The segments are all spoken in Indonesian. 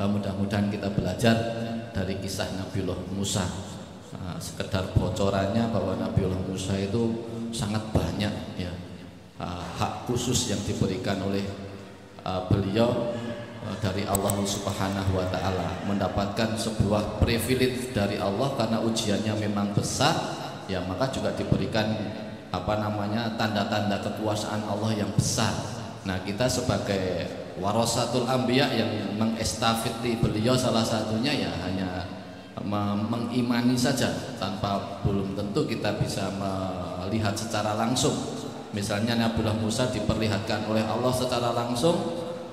Mudah-mudahan kita belajar dari kisah Nabiullah Musa. Sekedar bocorannya bahwa Nabiullah Musa itu sangat banyak ya hak khusus yang diberikan oleh beliau dari Allah Subhanahu wa taala, mendapatkan sebuah privilege dari Allah karena ujiannya memang besar ya, maka juga diberikan tanda-tanda kekuasaan Allah yang besar. Nah, kita sebagai warasatul anbiya yang mengestafeti beliau salah satunya ya hanya mengimani saja, tanpa belum tentu kita bisa melihat secara langsung. Misalnya Nabiullah Musa diperlihatkan oleh Allah secara langsung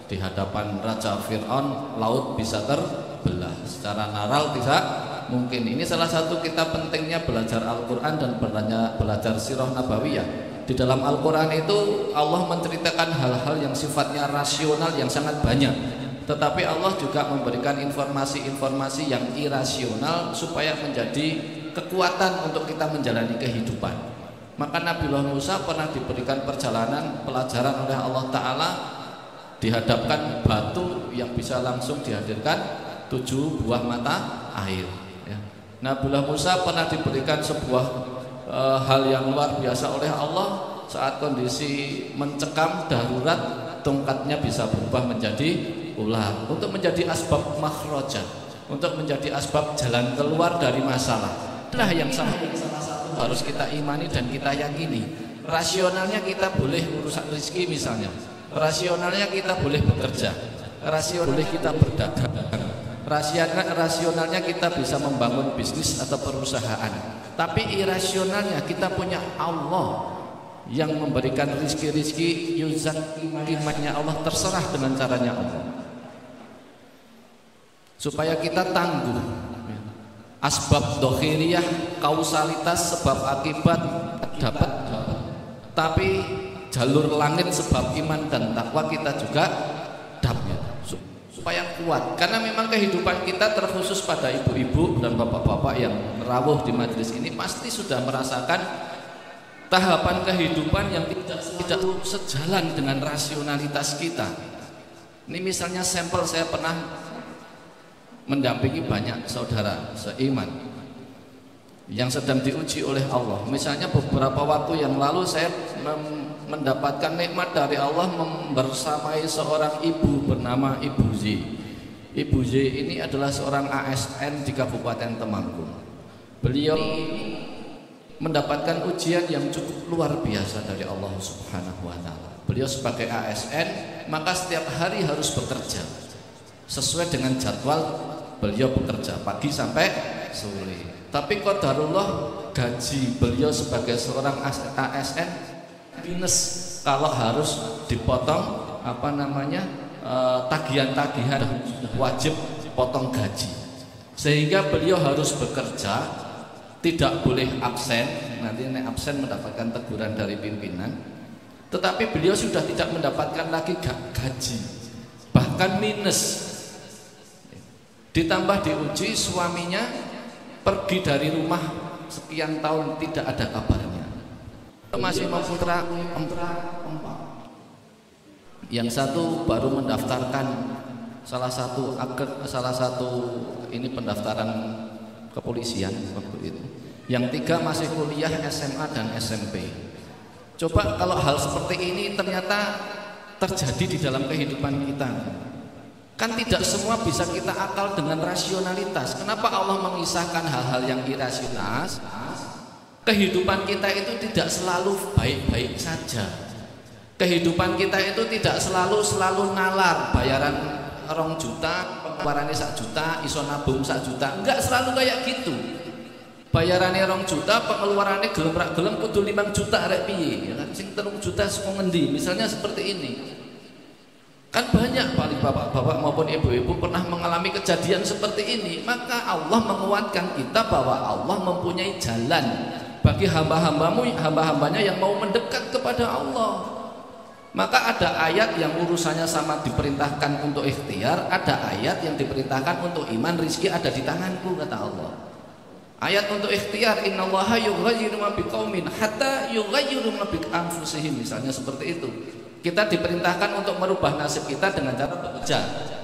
di hadapan Raja Fir'aun, laut bisa terbelah. Secara naral tidak mungkin. Ini salah satu kita pentingnya belajar Al-Quran dan belajar sirah nabawiyah. Di dalam Al-Quran itu Allah menceritakan hal-hal yang sifatnya rasional yang sangat banyak, tetapi Allah juga memberikan informasi-informasi yang irasional supaya menjadi kekuatan untuk kita menjalani kehidupan. Maka Nabiullah Musa pernah diberikan perjalanan pelajaran oleh Allah Ta'ala, dihadapkan batu yang bisa langsung dihadirkan 7 buah mata air ya. Nabiullah Musa pernah diberikan sebuah hal yang luar biasa oleh Allah. Saat kondisi mencekam darurat, tongkatnya bisa berubah menjadi ular untuk menjadi asbab makhraja, untuk menjadi asbab jalan keluar dari masalah. Itulah yang salah satu harus kita imani dan kita yakini. Rasionalnya kita boleh urusan rezeki misalnya, rasionalnya kita boleh bekerja, rasionalnya boleh kita berdagang, rasionalnya kita bisa membangun bisnis atau perusahaan. Tapi irasionalnya kita punya Allah yang memberikan rizki-rizki, yuzak imannya Allah, terserah dengan caranya Allah, supaya kita tangguh asbab dohiriyah, kausalitas, sebab akibat dapat, tapi jalur langit sebab iman dan takwa kita juga dapat, supaya kuat. Karena memang kehidupan kita terkhusus pada ibu-ibu dan bapak-bapak yang rawuh di majelis ini pasti sudah merasakan tahapan kehidupan yang tidak sejalan dengan rasionalitas kita. Ini misalnya sampel, saya pernah mendampingi banyak saudara seiman yang sedang diuji oleh Allah. Misalnya beberapa waktu yang lalu saya mendapatkan nikmat dari Allah membersamai seorang ibu bernama Ibu Z. Ibu Z ini adalah seorang ASN di Kabupaten Temanggung. Beliau mendapatkan ujian yang cukup luar biasa dari Allah Subhanahu wa taala. Beliau sebagai ASN maka setiap hari harus bekerja sesuai dengan jadwal. Beliau bekerja pagi sampai sore. Tapi qadarullah gaji beliau sebagai seorang ASN minus kalau harus dipotong tagihan-tagihan wajib potong gaji, sehingga beliau harus bekerja, tidak boleh absen. Nanti absen mendapatkan teguran dari pimpinan. Tetapi beliau sudah tidak mendapatkan lagi gaji, bahkan minus. Ditambah diuji suaminya pergi dari rumah sekian tahun tidak ada kabarnya, masih memputra empat. Yang satu baru mendaftarkan salah satu ini pendaftaran kepolisian waktu itu. Yang 3 masih kuliah SMA dan SMP. Coba kalau hal seperti ini ternyata terjadi di dalam kehidupan kita. Kan tidak semua bisa kita akal dengan rasionalitas. Kenapa Allah mengisahkan hal-hal yang irasional? Kehidupan kita itu tidak selalu baik-baik saja. Kehidupan kita itu tidak selalu nalar, bayaran 2 juta, pengeluarannya 1 juta, iso nabung 1 juta. Enggak selalu kayak gitu. Bayarannya 2 juta, pengeluarannya gelem kudu 5 juta arek piye, ya kan? Sing 3 juta saka ngendi? Misalnya seperti ini. Kan banyak paling bapak-bapak maupun ibu-ibu pernah mengalami kejadian seperti ini. Maka Allah menguatkan kita bahwa Allah mempunyai jalan bagi hamba-hambanya yang mau mendekat kepada Allah. Maka ada ayat yang urusannya sama diperintahkan untuk ikhtiar, ada ayat yang diperintahkan untuk iman, rizki ada di tanganku, kata Allah. Ayat untuk ikhtiar, innallaha yughayyiru ma biqaumin hatta yughayyiru ma bi anfusihim, misalnya seperti itu. Kita diperintahkan untuk merubah nasib kita dengan cara bekerja.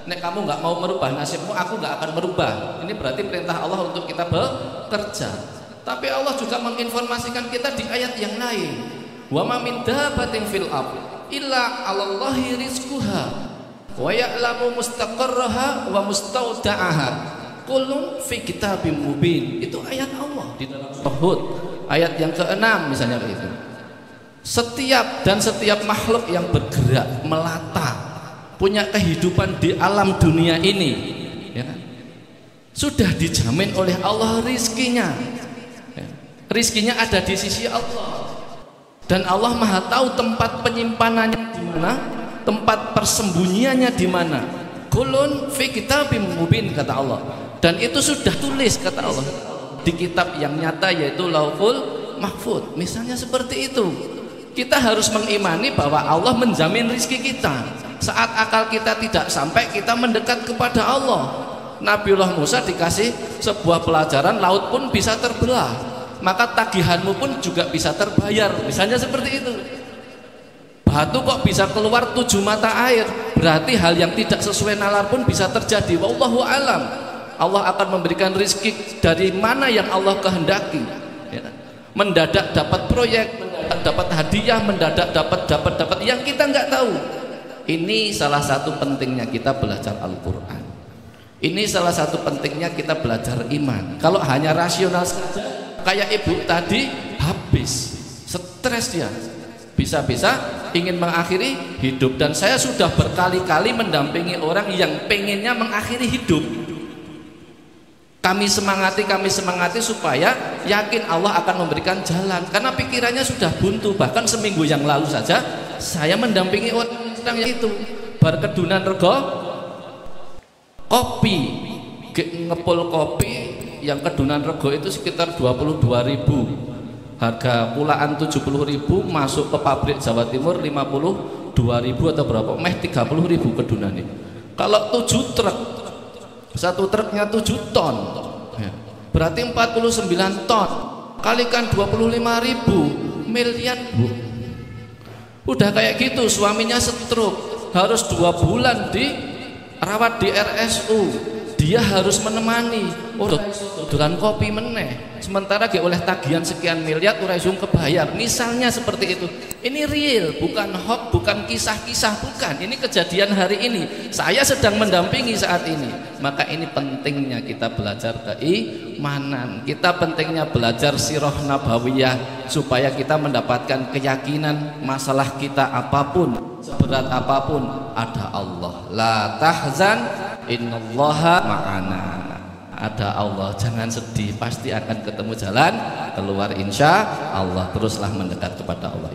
nek kamu nggak mau merubah nasibmu, aku nggak akan merubah. Ini berarti perintah Allah untuk kita bekerja. Tapi Allah juga menginformasikan kita di ayat yang lain, wa ma min dabbatin fil ardh illa 'alallahi rizquha wa ya'lamu mustaqarraha wa mustawda'aha kullun fi kitabim mubin. Itu ayat Allah di dalam surah Hud ayat yang ke-6 misalnya begitu. Setiap makhluk yang bergerak melata, punya kehidupan di alam dunia ini, ya kan? Sudah dijamin oleh Allah rizkinya. Rizkinya ada di sisi Allah, dan Allah Maha tahu tempat penyimpanannya di mana, tempat persembunyiannya di mana. Kulun fi kitabim mubin, kata Allah, dan itu sudah tulis, kata Allah, di kitab yang nyata, yaitu Lauhul Mahfuz. Misalnya seperti itu. Kita harus mengimani bahwa Allah menjamin rizki kita. Saat akal kita tidak sampai, kita mendekat kepada Allah. Nabiullah Musa dikasih sebuah pelajaran, laut pun bisa terbelah, maka tagihanmu pun juga bisa terbayar, misalnya seperti itu. Batu kok bisa keluar 7 mata air, berarti hal yang tidak sesuai nalar pun bisa terjadi. Wallahu alam. Allah akan memberikan rizki dari mana yang Allah kehendaki, ya. Mendadak dapat proyek, mendadak dapat hadiah, mendadak dapat yang kita nggak tahu. Ini salah satu pentingnya kita belajar Al-Quran. Ini salah satu pentingnya kita belajar iman. Kalau hanya rasional saja, kayak ibu tadi, habis stres dia, bisa-bisa ingin mengakhiri hidup. Dan saya sudah berkali-kali mendampingi orang yang pengennya mengakhiri hidup. Kami semangati supaya yakin Allah akan memberikan jalan, karena pikirannya sudah buntu. Bahkan seminggu yang lalu saja saya mendampingi orang yang sedang itu berkedunan rego kopi, ngepul kopi yang kedunan rego itu sekitar 22.000, harga pulaan 70.000, masuk ke pabrik Jawa Timur 52.000 atau berapa, meh 30.000 kedunan ini. Kalau 7 truk, satu truknya 7 ton, ya, berarti 49 ton, kalikan 25.000, miliar, Bu. Udah kayak gitu, suaminya stroke, harus 2 bulan dirawat di RSU. Dia harus menemani, dodolan kopi meneh, sementara dia oleh tagihan sekian miliar ora iso kebayar. Misalnya seperti itu. Ini real, bukan hoax, bukan kisah-kisah, bukan. Ini kejadian hari ini. Saya sedang mendampingi saat ini. Maka ini pentingnya kita belajar keimanan. Kita pentingnya belajar sirah nabawiyah supaya kita mendapatkan keyakinan masalah kita apapun, seberat apapun, ada Allah. La tahzan, innallaha ma'ana. Ada Allah, jangan sedih, pasti akan ketemu jalan keluar insya Allah. Teruslah mendekat kepada Allah.